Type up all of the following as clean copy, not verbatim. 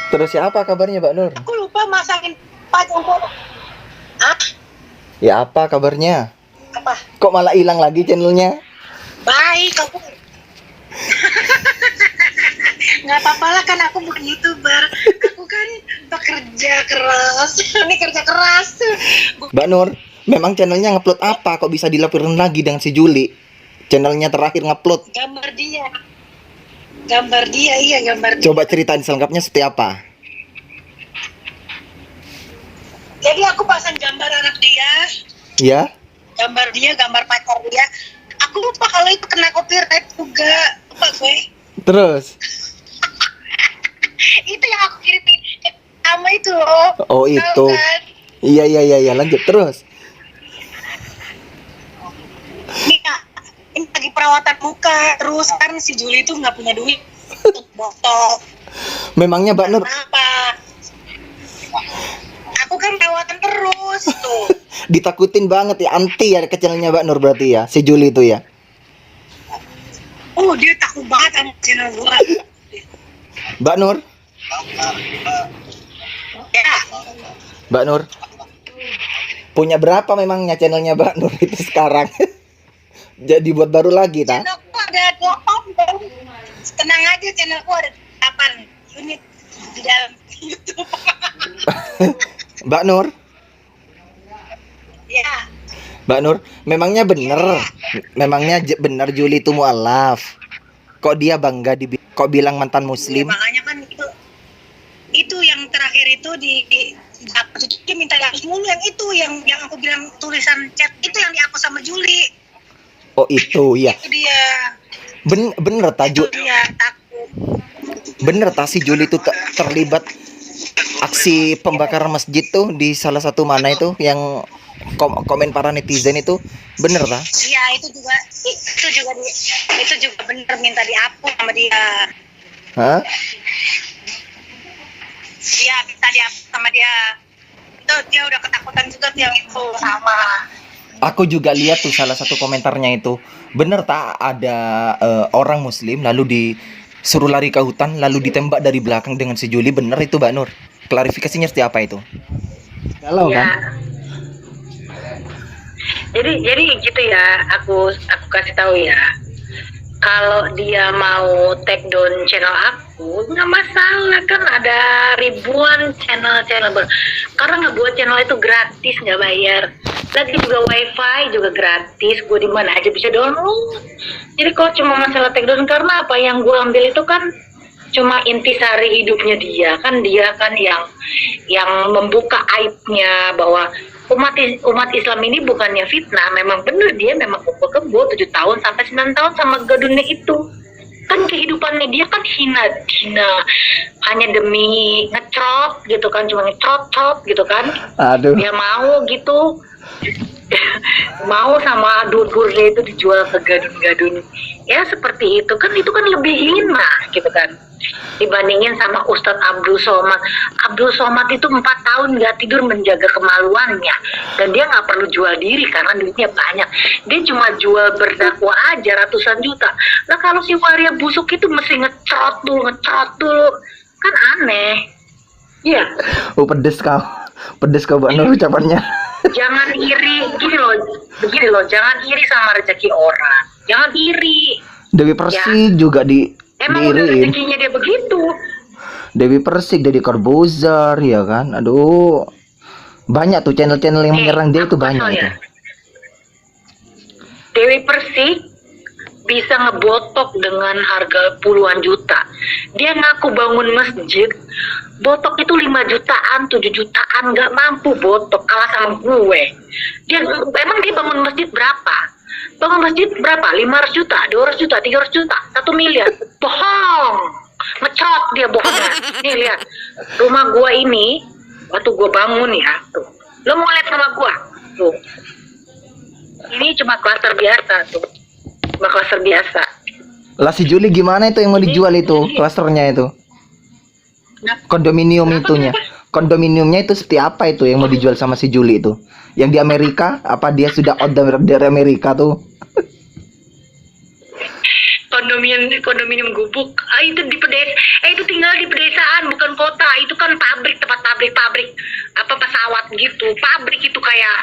Terus ya apa kabarnya Mbak Nur? Aku lupa masakin pajang foto. Ah, Ya apa kabarnya? apa? Kok malah hilang lagi channelnya? Baik, aku. Nggak apa-apa lah, kan aku bukan YouTuber. Aku kan bekerja keras. Ini kerja keras. Mbak Nur, memang channelnya ngupload apa? Kok bisa dilaporin lagi dengan si Juli? Channelnya terakhir ngupload. Gambar dia. Gambar dia, iya gambar dia. Coba ceritain selengkapnya seperti apa? Jadi aku pasang gambar anak dia, Ya? gambar dia, gambar pacar dia. Aku lupa kalau itu kena copyright juga. Lupa gue. Terus? Itu yang aku kirimin ke kamu itu loh. Oh Tahu itu. kan? Iya, lanjut terus. Ini lagi perawatan muka. Terus kan si Juli itu nggak punya duit untuk botok. Memangnya Mbak Nur Kenapa? Aku kan perawatan terus tuh. ditakutin banget ya, anti ya ke channelnya Mbak Nur berarti ya, si Juli itu ya? Oh, dia takut banget sama channel gua. Mbak Nur, Ya, Mbak Nur, punya berapa memangnya channelnya Mbak Nur itu sekarang? Jadi buat baru lagi, tak? channelku ada 8 baru. Tenang aja, channelku ada 8 unit di dalam YouTube. Mbak Nur, Ya, Mbak Nur, memangnya benar Juli itu mualaf? Kok dia bangga kok bilang mantan ya, muslim? makanya kan itu yang terakhir itu dia minta dihapus mulu, yang itu yang aku bilang tulisan chat itu yang dihapus sama Juli. Oh itu ya. Itu dia. Bener tak Itu dia takut. bener tak si Juli itu terlibat aksi pembakaran masjid tuh di salah satu mana itu yang komen para netizen itu, bener tak? Iya, itu juga bener minta dihapus sama dia. Hah? Iya, minta dihapus sama dia. Itu dia udah ketakutan juga tuh yang itu sama. Aku juga lihat tuh salah satu komentarnya itu, bener tak ada orang muslim lalu disuruh lari ke hutan lalu ditembak dari belakang dengan si Juli, bener itu Mbak Nur? Klarifikasinya seperti apa itu? Galau Ya. kan? Jadi gitu ya, aku kasih tahu ya. Kalau dia mau take down channel aku, nggak masalah, kan ada ribuan channel karena ngebuat channel itu gratis, nggak bayar. Lagi juga wifi juga gratis, gue di mana aja bisa download. Jadi kalau cuma masalah take down, karena apa yang gue ambil itu kan cuma intisari hidupnya dia kan yang membuka aibnya bahwa umat Islam ini bukannya fitnah, memang benar dia memang kebo 7 tahun sampai 9 tahun sama gadunnya itu. Kan kehidupannya dia kan hina hanya demi ngecrot gitu kan, cuma ngecrot gitu kan. Aduh. Dia mau gitu. Mau sama dulurnya itu dijual ke gadun-gadun. Ya seperti itu kan lebih hina gitu kan. Dibandingin sama Ustadz Abdul Somad. Abdul Somad itu 4 tahun nggak tidur menjaga kemaluannya, dan dia nggak perlu jual diri karena duitnya banyak. Dia cuma jual berdakwah aja ratusan juta. Nah kalau si waria busuk itu mesti ngecrot dulu kan aneh. Iya. Oh pedes kau Mbak Nur ucapannya. Jangan iri, begini loh, jangan iri sama rezeki orang, jangan iri. Dewi Persik juga Emang udah diiriin. rezekinya dia begitu. Dewi Persik, Deddy Corbuzier, ya kan? Aduh, banyak tuh channel-channel yang menyerang dia itu banyak itu. Ya. Dewi Persik bisa ngebotok dengan harga puluhan juta. Dia ngaku bangun masjid, botok itu 5 jutaan, 7 jutaan, nggak mampu botok, kalah sama gue. Emang dia bangun masjid berapa? Bangun masjid berapa? 500 juta, 200 juta, 300 juta, 1 miliar. Bohong. Ngecot dia bohongnya. Nih lihat, rumah gua ini waktu gua bangun ya, tuh. Lo mau lihat rumah gua? Tuh. Ini cuma klaster biasa tuh. Cuma klaster biasa. Lah si Juli gimana itu yang mau dijual itu klasternya itu? Kondominium itunya. Kondominiumnya itu seperti apa itu yang mau dijual sama si Juli itu? Yang di Amerika? Apa dia sudah out dari Amerika tuh? kondominium gubuk. Itu di itu tinggal di pedesaan, bukan kota. Itu kan pabrik, tempat pabrik apa pesawat gitu. Pabrik itu kayak,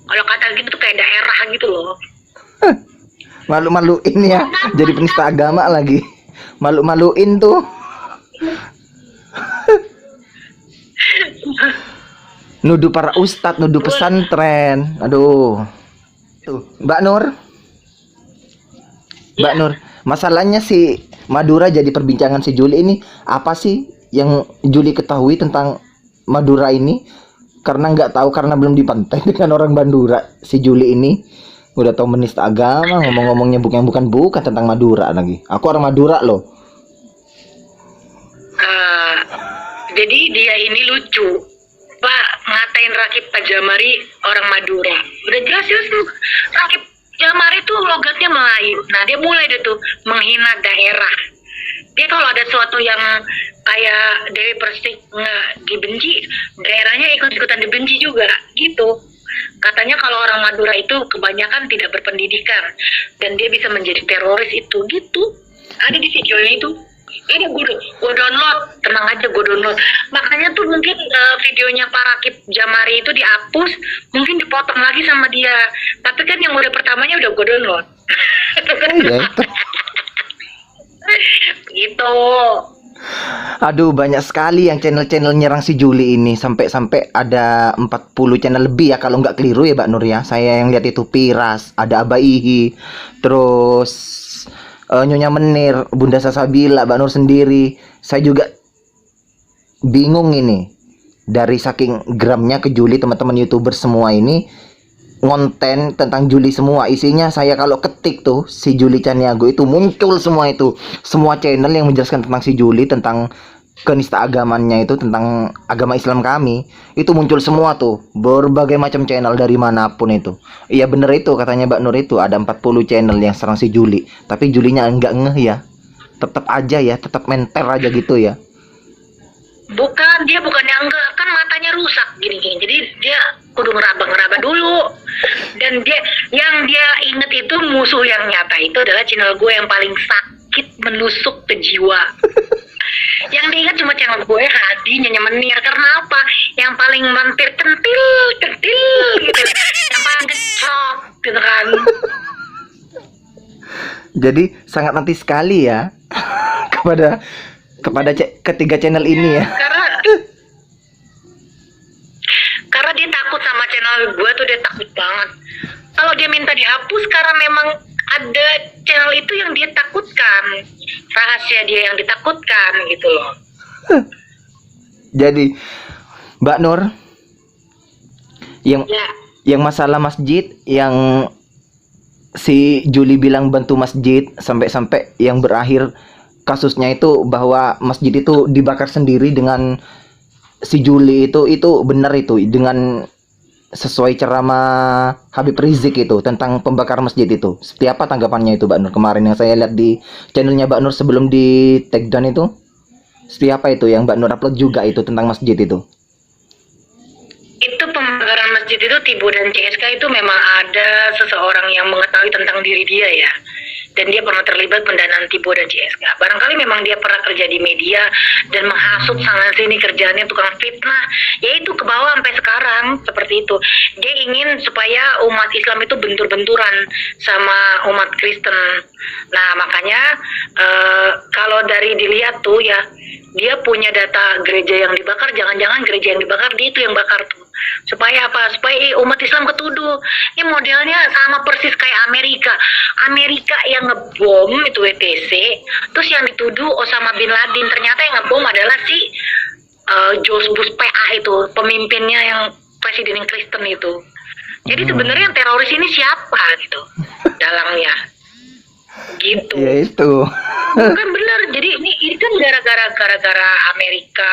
kalau kata gitu tuh kayak daerah gitu loh. Malu-maluin ya, jadi penista agama lagi. Malu-maluin tuh. Nuduh para ustadz, nuduh pesantren. Aduh. Tuh, Mbak Nur. Mbak Nur, masalahnya si Madura jadi perbincangan si Juli ini. Apa sih yang Juli ketahui tentang Madura ini? Karena nggak tahu, karena belum dipantai dengan orang Bandura. Si Juli ini udah tahu menista agama, ngomong-ngomongnya bukan tentang Madura lagi. Aku orang Madura loh. Jadi dia ini lucu, Pak, ngatain Rakib Pajamari orang Madura. Udah jelas Rakib Jamari tuh logatnya Melayu. Nah dia mulai deh tuh menghina daerah. Dia kalau ada sesuatu yang kayak Dewi Persik nggak dibenci, daerahnya ikut-ikutan dibenci juga gitu. Katanya kalau orang Madura itu kebanyakan tidak berpendidikan dan dia bisa menjadi teroris itu gitu. Ada di videonya itu. Ini gue download, tenang aja gue download. Makanya tuh mungkin videonya Pak Rakib Jamari itu dihapus, mungkin dipotong lagi sama dia. Tapi kan yang udah pertamanya udah gue download. Ya, itu. Gitu. Aduh, banyak sekali yang channel-channel nyerang si Juli ini. Sampai ada 40 channel lebih ya, kalau nggak keliru ya Mbak Nur ya. Saya yang lihat itu Piras, ada Abaihi, terus Nyonya Menir, Bunda Sasabila, Mbak Nur sendiri. Saya juga bingung ini. Dari saking gramnya ke Juli, teman-teman YouTuber semua ini ngonten tentang Juli semua. Isinya saya kalau ketik tuh si Juli Caniago itu muncul semua itu. Semua channel yang menjelaskan tentang si Juli, tentang kenista agamanya itu, tentang agama Islam kami, itu muncul semua tuh. Berbagai macam channel dari manapun itu. Iya bener itu katanya Mbak Nur, itu ada 40 channel yang serang si Juli. Tapi Julinya enggak ngeh ya. Tetap aja ya, tetap menter aja gitu ya. Bukan, dia bukannya enggak, kan matanya rusak gini-gini. Jadi dia kudu ngeraba dulu. Dan yang dia inget itu musuh yang nyata itu adalah channel gue yang paling sakit menusuk ke jiwa. Yang diingat cuma channel gue Hadi, Nyonya Menir. Karena apa? Yang paling mampir centil gitu. Yang paling kecok gitu kan. Jadi sangat nanti sekali ya kepada ketiga channel ini ya. Karena dia takut sama channel gue tuh, dia takut banget. Kalau dia minta dihapus karena memang ada channel itu yang dia takutkan, rahasia dia yang ditakutkan gitu loh. Jadi Mbak Nur, yang masalah masjid, yang si Juli bilang bantu masjid, sampai yang berakhir kasusnya itu bahwa masjid itu dibakar sendiri dengan si Juli itu benar itu, dengan sesuai ceramah Habib Rizik itu tentang pembakar masjid itu. Seperti apa tanggapannya itu Mbak Nur kemarin yang saya lihat di channelnya Mbak Nur sebelum di take down itu? Seperti apa itu yang Mbak Nur upload juga itu tentang masjid itu? Itu pembakaran masjid itu, Tibo dan CSK itu memang ada seseorang yang mengetahui tentang diri dia ya. Dan dia pernah terlibat pendanaan Tibo dan CSK. Barangkali memang dia pernah kerja di media dan menghasut sana sini, kerjaannya tukang fitnah. Yaitu ke bawah sampai sekarang seperti itu. Dia ingin supaya umat Islam itu bentur-benturan sama umat Kristen. Nah makanya kalau dari dilihat tuh ya, dia punya data gereja yang dibakar. Jangan-jangan gereja yang dibakar dia itu yang bakar tuh. Supaya apa? Supaya umat Islam ketuduh. Ini modelnya sama persis kayak Amerika. Amerika yang ngebom itu WTC, terus yang dituduh Osama bin Laden. Ternyata yang ngebom adalah si George Bush PA itu, pemimpinnya yang presiden yang Kristen itu. Jadi sebenarnya yang teroris ini siapa gitu dalangnya? Gitu. Ya itu. Kan benar. Jadi ini kan gara-gara Amerika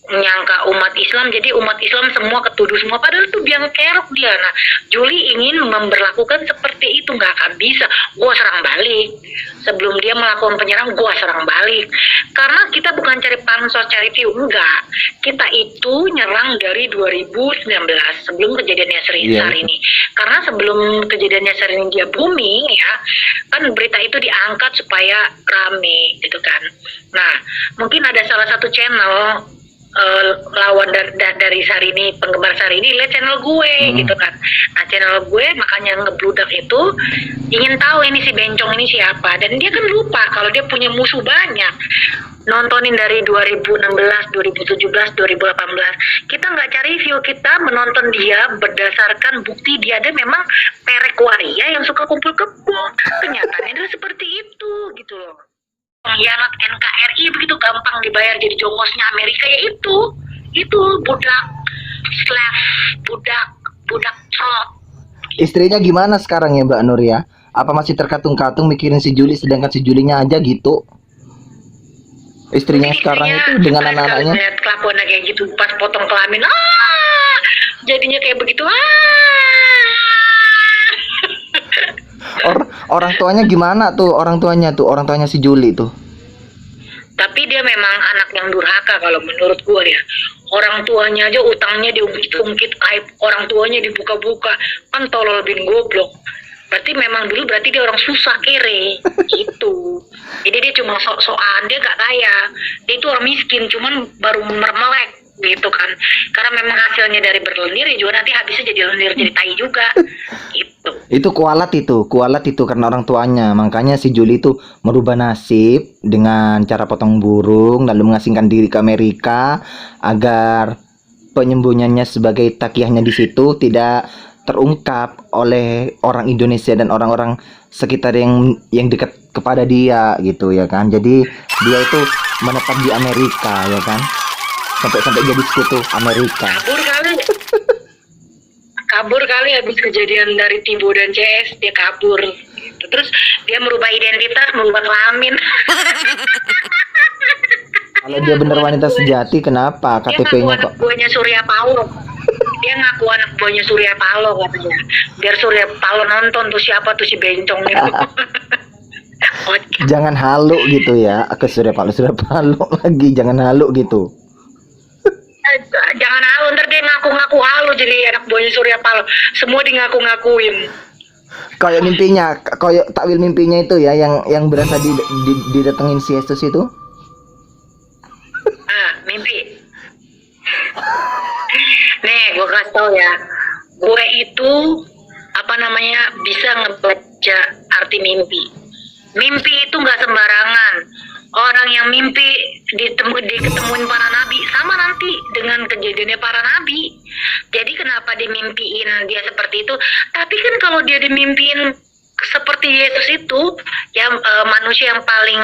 menyangka umat Islam, jadi umat Islam semua ketuduh semua, padahal itu biang kerok dia. Nah, Juli ingin memperlakukan seperti itu, nggak akan bisa. Gua serang balik, sebelum dia melakukan penyerang, gua serang balik. Karena kita bukan cari pansos, cari view, enggak. Kita itu nyerang dari 2019 sebelum kejadiannya Sar ini. Karena sebelum kejadiannya Sar ini dia booming ya, kan berita itu diangkat supaya rame gitu kan. Nah, mungkin ada salah satu channel lawan dari Syahrini, penggemar Syahrini lihat channel gue gitu kan. Nah, channel gue makanya ngebludak itu ingin tahu ini si bencong ini siapa, dan dia kan lupa kalau dia punya musuh banyak. Nontonin dari 2016, 2017, 2018, kita nggak cari view, kita menonton dia berdasarkan bukti dia ada memang perek waria yang suka kumpul kebo. Kenyataannya adalah seperti itu gitu loh. Pengkhianat NKRI begitu gampang dibayar jadi jongosnya Amerika, ya itu budak slave, budak trot. Istrinya gimana sekarang ya Mbak Nur ya? Apa masih terkatung-katung mikirin si Juli, sedangkan si Julinya aja gitu? Istrinya sekarang itu dengan anak-anaknya. Lihat kelakuannya kayak gitu, pas potong kelamin, jadinya kayak begitu. Orang tuanya gimana tuh? Orang tuanya si Juli tuh. Tapi dia memang anak yang durhaka kalau menurut gue ya. Orang tuanya aja utangnya diungkit-ungkit, aib orang tuanya dibuka-buka, kan tolol bin goblok. Berarti memang dulu dia orang susah, kere gitu. Jadi dia cuma sok-sokan, dia gak kaya, dia itu orang miskin, cuman baru mermelek gitu kan. Karena memang hasilnya dari berlendir ya juga nanti habisnya jadi lendir, jadi tai juga gitu. Itu kualat itu karena orang tuanya. Makanya si Juli itu merubah nasib dengan cara potong burung lalu mengasingkan diri ke Amerika agar penyembunyiannya sebagai takiyahnya di situ tidak terungkap oleh orang Indonesia dan orang-orang sekitar yang dekat kepada dia gitu ya kan. Jadi dia itu menetap di Amerika ya kan. Sampai jadi sekutu Amerika. Kabur kali habis kejadian dari Tibo dan CS, dia kabur gitu. Terus dia merubah identitas, merubah kelamin. Kalau dia benar wanita sejati, kenapa KTP-nya kok? Dia ngaku anak buahnya Surya Paloh. Dia ngaku anak buahnya Surya Paloh katanya. Biar Surya Paloh nonton tuh siapa tuh si bencong itu. Jangan halu gitu ya, ke Surya Paloh lagi, jangan halu gitu. Jangan halu, ntar dia ngaku-ngaku halu jadi anak buahnya Surya Paloh. Semua di ngaku-ngakuin. Kayak mimpinya, kayak takwil mimpinya itu ya, yang berasa didatengin si Yesus itu. Mimpi. Nih, gue kasih tau ya. Gue itu bisa ngebaca arti mimpi. Mimpi itu nggak sembarangan. Orang yang mimpi diketemuin para nabi sama nanti dengan kejadiannya para nabi. Jadi kenapa dimimpiin dia seperti itu? Tapi kan kalau dia dimimpiin seperti Yesus itu, yang manusia yang paling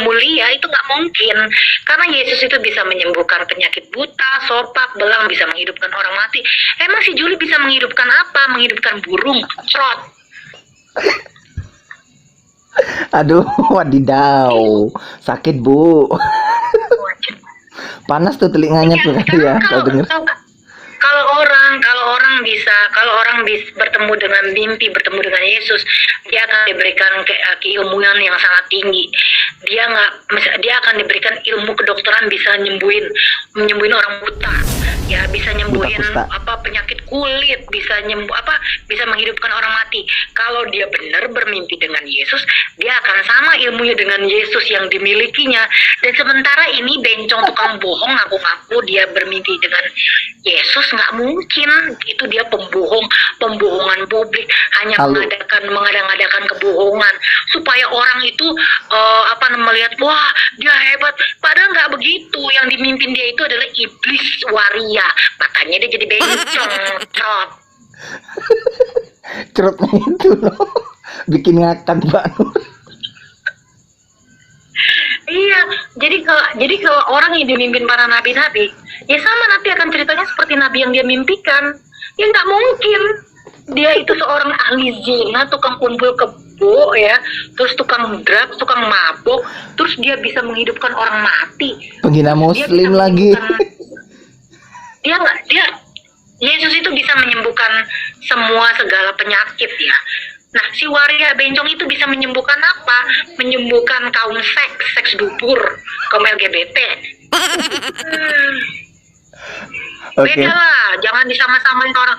mulia, itu nggak mungkin. Karena Yesus itu bisa menyembuhkan penyakit buta, sopak, belang, bisa menghidupkan orang mati. Emang si Juli bisa menghidupkan apa? Menghidupkan burung, trot. Aduh, wadidaw, sakit bu. Panas tuh telinganya tuh ya, kalau denger. Kalau orang bisa bertemu dengan mimpi, bertemu dengan Yesus, dia akan diberikan keilmuan yang sangat tinggi. Dia akan diberikan ilmu kedokteran, bisa menyembuhin orang buta, ya, bisa nyembuhin penyakit kulit, bisa menghidupkan orang mati. Kalau dia benar bermimpi dengan Yesus, dia akan sama ilmunya dengan Yesus yang dimilikinya. Dan sementara ini bencong tukang bohong ngaku-ngaku dia bermimpi dengan Yesus, nggak mungkin. Itu dia pembohongan publik, hanya mengadakan kebohongan supaya orang itu melihat, wah dia hebat, padahal nggak begitu. Yang dimimpin dia itu adalah iblis waria, makanya dia jadi bencong. Cerutnya itu loh bikin ngakak banget. Iya, jadi kalau orang yang dimimpin para nabi-nabi, ya sama nanti akan ceritanya seperti nabi yang dia mimpikan. Ya nggak mungkin. Dia itu seorang ahli zina, tukang kumpul kebo, ya, terus tukang drugs, tukang mabok, terus dia bisa menghidupkan orang mati. Penghina Muslim lagi. Yesus itu bisa menyembuhkan segala penyakit ya. Nah, si waria bencong itu bisa menyembuhkan apa? Menyembuhkan kaum seks dubur, kaum LGBT. Oke. Beda lah, jangan disama-samain ke orang.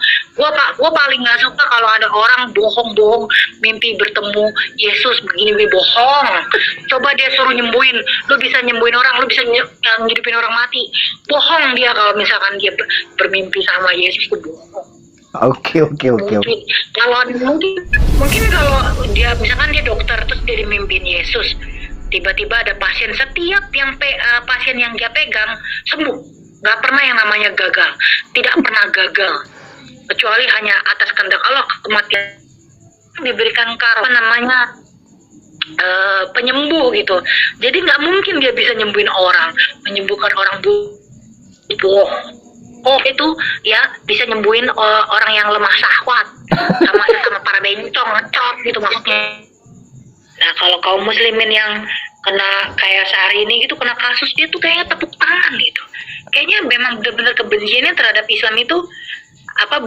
Gua paling nggak suka kalau ada orang bohong-bohong mimpi bertemu Yesus begini bohong. Coba dia suruh nyembuhin, lu bisa nyembuhin orang, lu bisa ngidupin orang mati. Bohong dia kalau misalkan dia bermimpi sama Yesus itu bohong. Oke. Mungkin kalau mungkin kalau dia misalkan dia dokter terus dia dimimpiin Yesus, tiba-tiba ada pasien, setiap yang pasien yang dia pegang sembuh. Nggak pernah yang namanya gagal, tidak pernah gagal, kecuali hanya atas kehendak Allah kematian diberikan penyembuh gitu. Jadi nggak mungkin dia bisa nyembuhin orang, menyembuhkan orang bohong itu ya bisa nyembuhin orang yang lemah syahwat sama para bencong ngecot gitu maksudnya. Nah kalau kaum muslimin yang kena kayak sehari ini gitu kena kasus dia tuh kayaknya tepuk tangan gitu. Kayaknya memang benar-benar kebenciannya terhadap Islam itu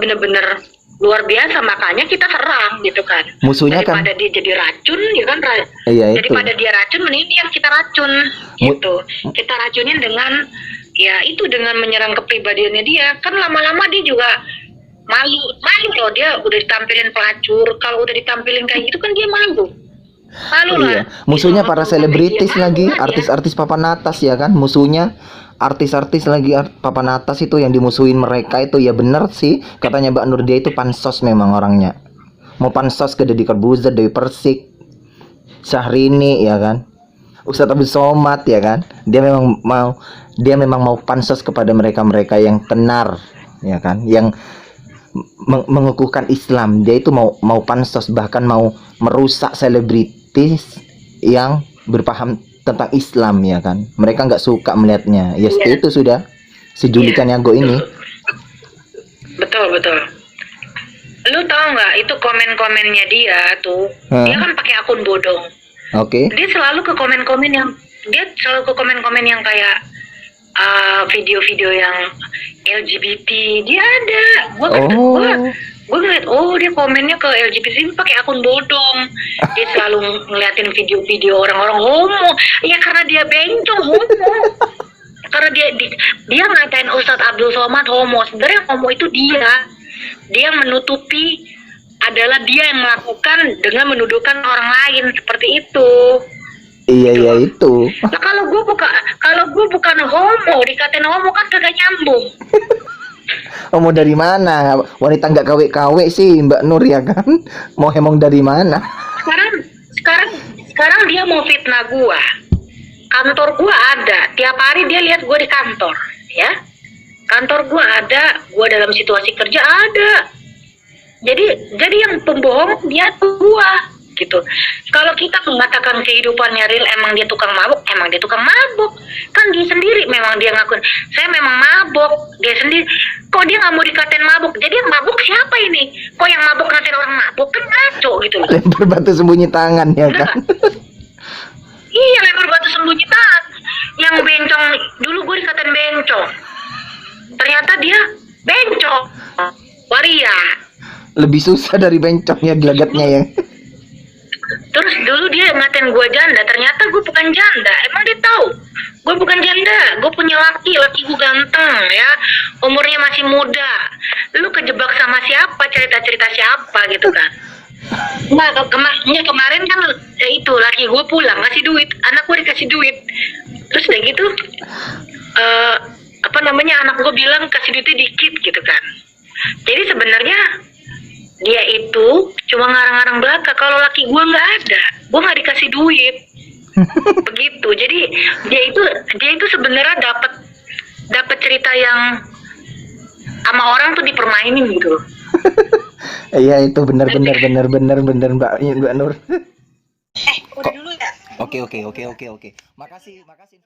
benar-benar luar biasa, makanya kita serang gitu kan. Musuhnya kan daripada dia jadi racun ya kan, iya, daripada dia racun mending yang kita racun gitu. Kita racunin dengan ya itu dengan menyerang kepribadiannya dia. Kan lama-lama dia juga malu loh, dia udah ditampilin pelacur, kalau udah ditampilin kayak gitu kan dia malu iya. lah. Musuhnya para selebritis lagi, ya. artis-artis papan atas ya kan. Musuhnya artis-artis lagi papan atas itu yang dimusuhin mereka itu. Ya bener sih katanya Mbak Nur, dia itu pansos memang orangnya. Mau pansos ke Deddy Corbuzier, Dewi Persik, Syahrini ya kan, Ustadz Abdul Somad ya kan. Dia memang mau pansos kepada mereka-mereka yang tenar ya kan, yang mengukuhkan Islam. Dia itu mau pansos, bahkan mau merusak selebritis yang berpaham tentang Islam ya kan. Mereka nggak suka melihatnya. Ya itu sudah si Julika Nyago ini. Betul. Lu tahu nggak itu komen-komennya dia tuh? Dia kan pakai akun bodong. Oke. Dia selalu ke komen-komen yang kayak video-video yang LGBT. Dia ada. Gue ngeliat, dia komennya ke LGBT pakai akun bodong. Dia selalu ngeliatin video-video orang-orang homo. Ya karena dia bencong homo. Karena dia ngatain Ustadz Abdul Somad homo. Sebenarnya homo itu dia yang menutupi, adalah dia yang melakukan dengan menuduhkan orang lain seperti itu. Iya itu. Nah, kalau gue bukan homo, dikatain homo kan kagak nyambung. Mau dari mana? Wanita nggak KW sih Mbak Nur ya kan? Mau emang dari mana? Sekarang dia mau fitnah gua. Kantor gua ada, tiap hari dia lihat gua di kantor, ya. Kantor gua ada, gua dalam situasi kerja ada. Jadi yang pembohong dia tuh gua, gitu. Kalau kita mengatakan kehidupannya real, emang dia tukang mabuk, kan dia sendiri memang dia ngakuin saya memang mabuk, dia sendiri. Kok dia nggak mau dikatain mabuk? Jadi yang mabuk siapa ini? Kok yang mabuk ngatain orang mabuk kan ngaco gitu loh. Lempar batu sembunyi tangan ya kan? Iya, lempar batu sembunyi tangan. Yang bencong dulu gue dikatain bencong, ternyata dia bencong waria. Lebih susah dari bencongnya gelagatnya ya. Terus dulu dia ngatain gue janda, ternyata gue bukan janda. Emang dia tahu gue bukan janda, gue punya laki gue ganteng ya, umurnya masih muda. Lu kejebak sama siapa, cerita siapa gitu kan. Nah kemarin kan itu laki gue pulang ngasih duit, anak gue dikasih duit. Terus udah gitu anak gue bilang kasih duitnya dikit gitu kan. Jadi sebenarnya dia itu cuma ngarang-ngarang belaka. Kalau laki gue nggak ada, gue nggak dikasih duit. Begitu. Jadi dia itu sebenarnya dapat cerita yang sama orang tuh dipermainin gitu. Iya itu benar Mbak Nur. Udah dulu ya. Oke. Makasih informasi.